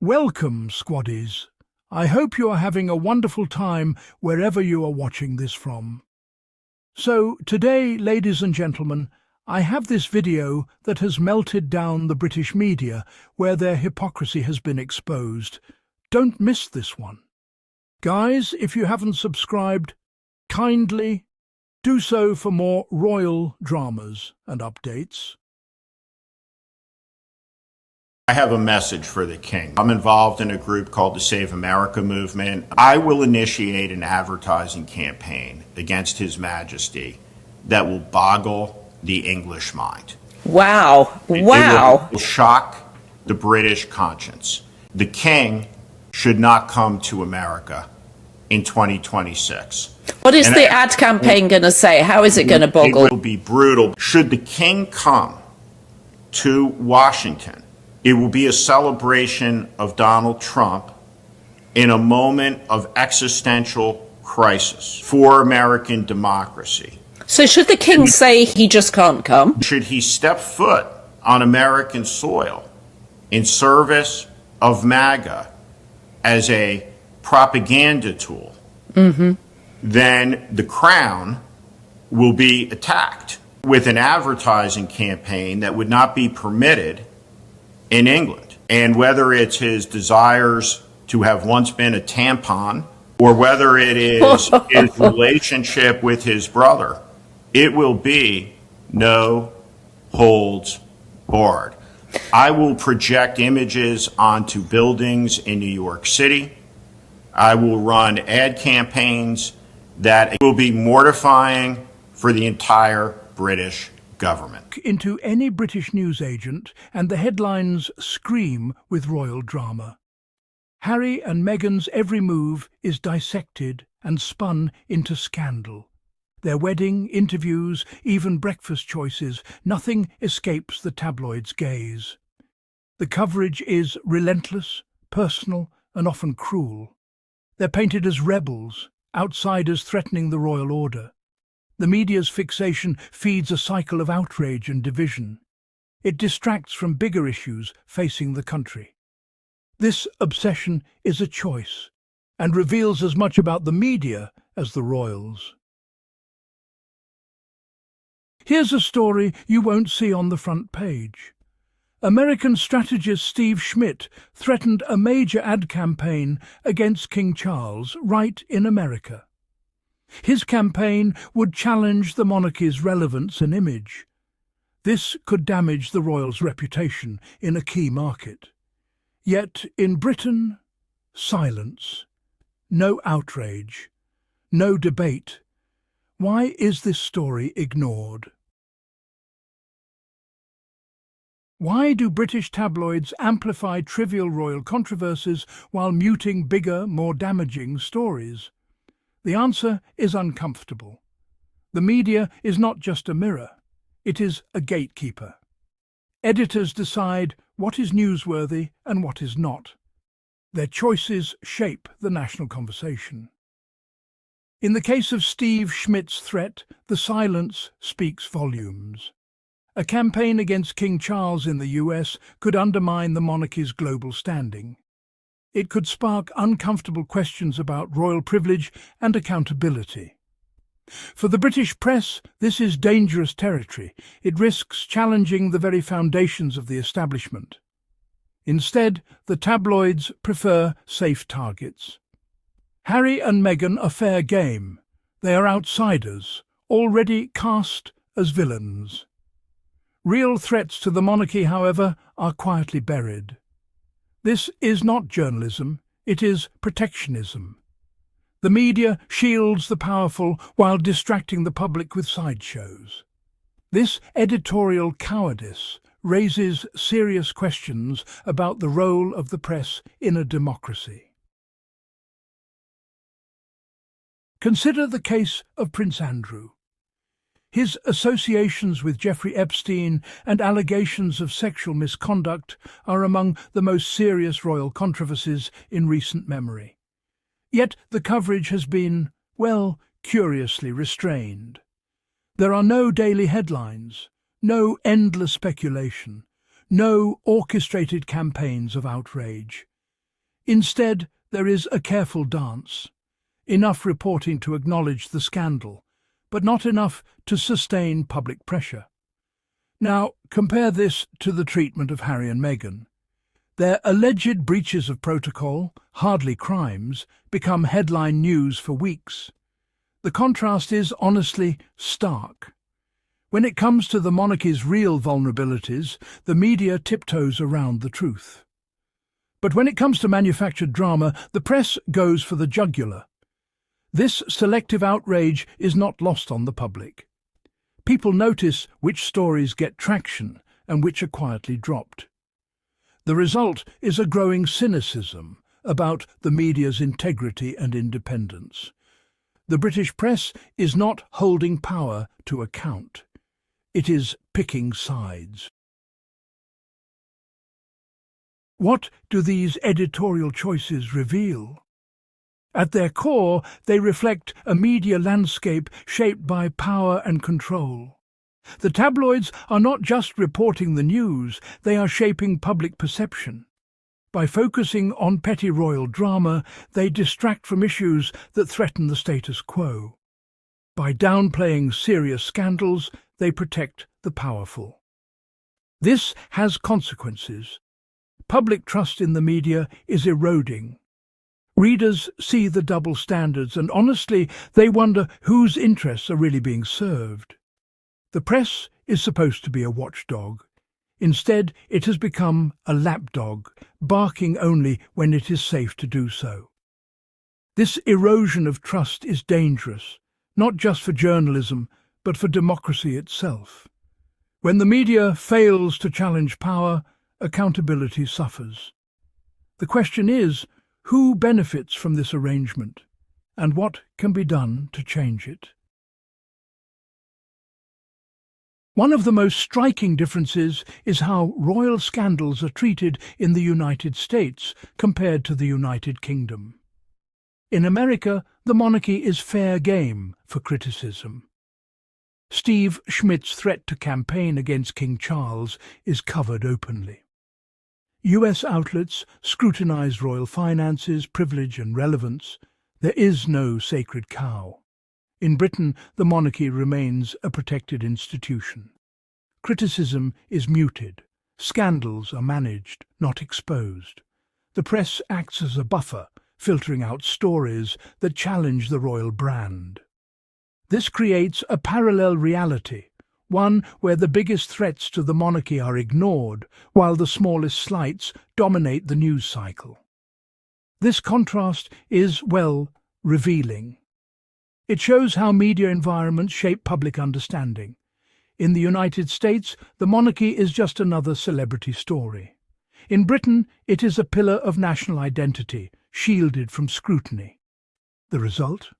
Welcome, squaddies. I hope you are having a wonderful time wherever you are watching this from. So today, ladies and gentlemen, I have this video that has melted down the British media where their hypocrisy has been exposed. Don't miss this one. Guys, if you haven't subscribed, kindly do so for more royal dramas and updates. I have a message for the king. I'm involved in a group called the Save America movement. I will initiate an advertising campaign against His Majesty that will boggle the English mind. Wow. Wow. It will shock the British conscience. The king should not come to America in 2026. What is the ad campaign going to say? How is it going to boggle? It will be brutal. Should the king come to Washington, it will be a celebration of Donald Trump in a moment of existential crisis for American democracy. So should the king say he just can't come? Should he step foot on American soil in service of MAGA as a propaganda tool, then the crown will be attacked with an advertising campaign that would not be permitted in England. And whether it's his desires to have once been a tampon or whether it is his relationship with his brother, it will be no holds barred. I will project images onto buildings in New York City. I will run ad campaigns that will be mortifying for the entire British government. Into any British newsagent and the headlines scream with royal drama. Harry and Meghan's every move is dissected and spun into scandal. Their wedding, interviews, even breakfast choices, nothing escapes the tabloids' gaze. The coverage is relentless, personal, and often cruel. They're painted as rebels, outsiders threatening the royal order. The media's fixation feeds a cycle of outrage and division. It distracts from bigger issues facing the country. This obsession is a choice and reveals as much about the media as the royals. Here's a story you won't see on the front page. American strategist Steve Schmidt threatened a major ad campaign against King Charles right in America. His campaign would challenge the monarchy's relevance and image. This could damage the royals' reputation in a key market. Yet in Britain, silence, no outrage, no debate. Why is this story ignored? Why do British tabloids amplify trivial royal controversies while muting bigger, more damaging stories? The answer is uncomfortable. The media is not just a mirror, it is a gatekeeper. Editors decide what is newsworthy and what is not. Their choices shape the national conversation. In the case of Steve Schmidt's threat, the silence speaks volumes. A campaign against King Charles in the US could undermine the monarchy's global standing. It could spark uncomfortable questions about royal privilege and accountability. For the British press, this is dangerous territory. It risks challenging the very foundations of the establishment. Instead, the tabloids prefer safe targets. Harry and Meghan are fair game. They are outsiders, already cast as villains. Real threats to the monarchy, however, are quietly buried. This is not journalism, it is protectionism. The media shields the powerful while distracting the public with sideshows. This editorial cowardice raises serious questions about the role of the press in a democracy. Consider the case of Prince Andrew. His associations with Jeffrey Epstein and allegations of sexual misconduct are among the most serious royal controversies in recent memory. Yet the coverage has been, well, curiously restrained. There are no daily headlines, no endless speculation, no orchestrated campaigns of outrage. Instead, there is a careful dance. Enough reporting to acknowledge the scandal, but not enough to sustain public pressure. Now, compare this to the treatment of Harry and Meghan. Their alleged breaches of protocol, hardly crimes, become headline news for weeks. The contrast is honestly stark. When it comes to the monarchy's real vulnerabilities, the media tiptoes around the truth. But when it comes to manufactured drama, the press goes for the jugular. This selective outrage is not lost on the public. People notice which stories get traction and which are quietly dropped. The result is a growing cynicism about the media's integrity and independence. The British press is not holding power to account. It is picking sides. What do these editorial choices reveal? At their core, they reflect a media landscape shaped by power and control. The tabloids are not just reporting the news, they are shaping public perception. By focusing on petty royal drama, they distract from issues that threaten the status quo. By downplaying serious scandals, they protect the powerful. This has consequences. Public trust in the media is eroding. Readers see the double standards, and honestly, they wonder whose interests are really being served. The press is supposed to be a watchdog. Instead, it has become a lapdog, barking only when it is safe to do so. This erosion of trust is dangerous, not just for journalism, but for democracy itself. When the media fails to challenge power, accountability suffers. The question is, who benefits from this arrangement, and what can be done to change it? One of the most striking differences is how royal scandals are treated in the United States compared to the United Kingdom. In America, the monarchy is fair game for criticism. Steve Schmidt's threat to campaign against King Charles is covered openly. US outlets scrutinize royal finances, privilege and relevance. There is no sacred cow. In Britain, the monarchy remains a protected institution. Criticism is muted. Scandals are managed, not exposed. The press acts as a buffer, filtering out stories that challenge the royal brand. This creates a parallel reality, one where the biggest threats to the monarchy are ignored, while the smallest slights dominate the news cycle. This contrast is, well, revealing. It shows how media environments shape public understanding. In the United States, the monarchy is just another celebrity story. In Britain, it is a pillar of national identity, shielded from scrutiny. The result?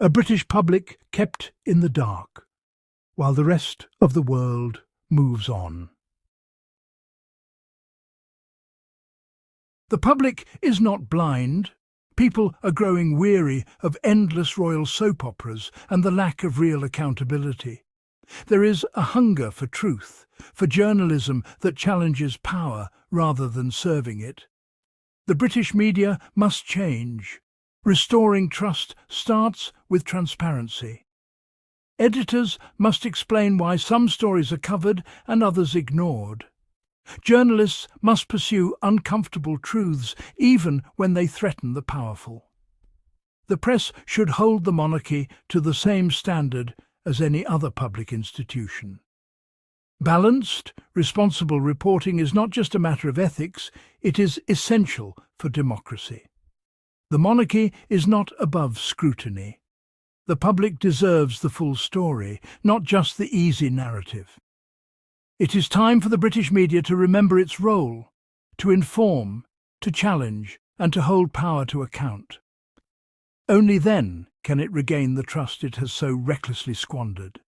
A British public kept in the dark, while the rest of the world moves on. The public is not blind. People are growing weary of endless royal soap operas and the lack of real accountability. There is a hunger for truth, for journalism that challenges power rather than serving it. The British media must change. Restoring trust starts with transparency. Editors must explain why some stories are covered and others ignored. Journalists must pursue uncomfortable truths even when they threaten the powerful. The press should hold the monarchy to the same standard as any other public institution. Balanced, responsible reporting is not just a matter of ethics, it is essential for democracy. The monarchy is not above scrutiny. The public deserves the full story, not just the easy narrative. It is time for the British media to remember its role, to inform, to challenge, and to hold power to account. Only then can it regain the trust it has so recklessly squandered.